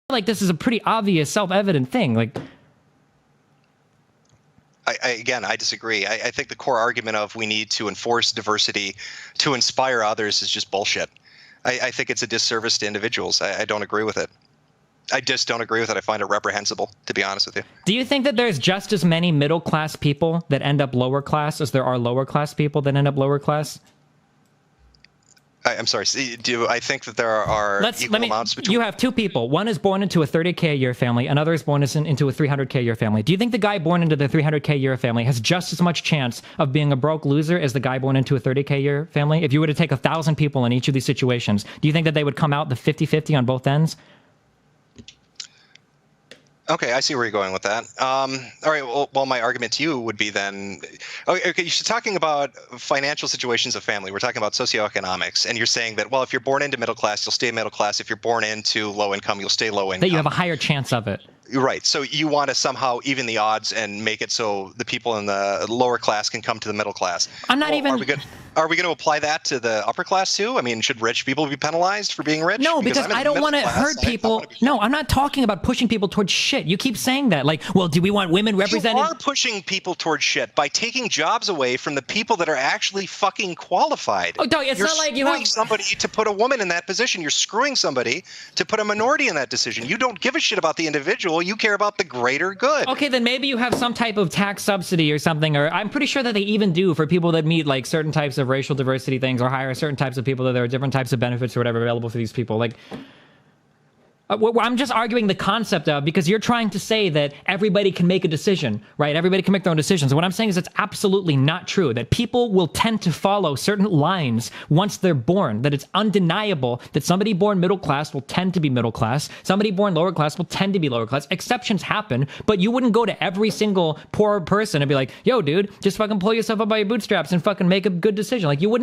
like this is a pretty obvious, self-evident thing. Like, again, I disagree. I think the core argument of we need to enforce diversity to inspire others is just bullshit. I think it's a disservice to individuals. I don't agree with it. I just don't agree with it. I find it reprehensible, to be honest with you. Do you think that there's just as many middle-class people that end up lower class as there are lower-class people that end up lower class? I'm sorry. Do I think that there are equal amounts between? You have two people. One is born into a 30K a year family. Another is born into a 300K a year family. Do you think the guy born into the 300K a year family has just as much chance of being a broke loser as the guy born into a 30K a year family? If you were to take 1,000 people in each of these situations, do you think that they would come out the 50-50 on both ends? Okay, I see where you're going with that. All right, well, my argument to you would be then, okay, you're talking about financial situations of family. We're talking about socioeconomics, and you're saying that, well, if you're born into middle class, you'll stay middle class. If you're born into low income, you'll stay low income. That you have a higher chance of it. Right. So you want to somehow even the odds and make it so the people in the lower class can come to the middle class. I'm not even. Are we going to apply that to the upper class too? I mean, should rich people be penalized for being rich? No, because I don't want to hurt people. No, I'm not talking about pushing people towards shit. You keep saying that. Like, well, do we want women represented? You are pushing people towards shit by taking jobs away from the people that are actually fucking qualified. Oh, no, it's not like you have somebody to put a woman in that position. You're screwing somebody to put a minority in that decision. You don't give a shit about the individual. You care about the greater good. Okay, then maybe you have some type of tax subsidy or something, or I'm pretty sure that they even do for people that meet like certain types of racial diversity things or hire certain types of people, that there are different types of benefits or whatever available for these people. Like, I'm just arguing the concept of, because you're trying to say that everybody can make a decision, right? Everybody can make their own decisions. What I'm saying is it's absolutely not true, that people will tend to follow certain lines once they're born, that it's undeniable that somebody born middle class will tend to be middle class. Somebody born lower class will tend to be lower class. Exceptions happen, but you wouldn't go to every single poor person and be like, yo, dude, just fucking pull yourself up by your bootstraps and fucking make a good decision. Like, you wouldn't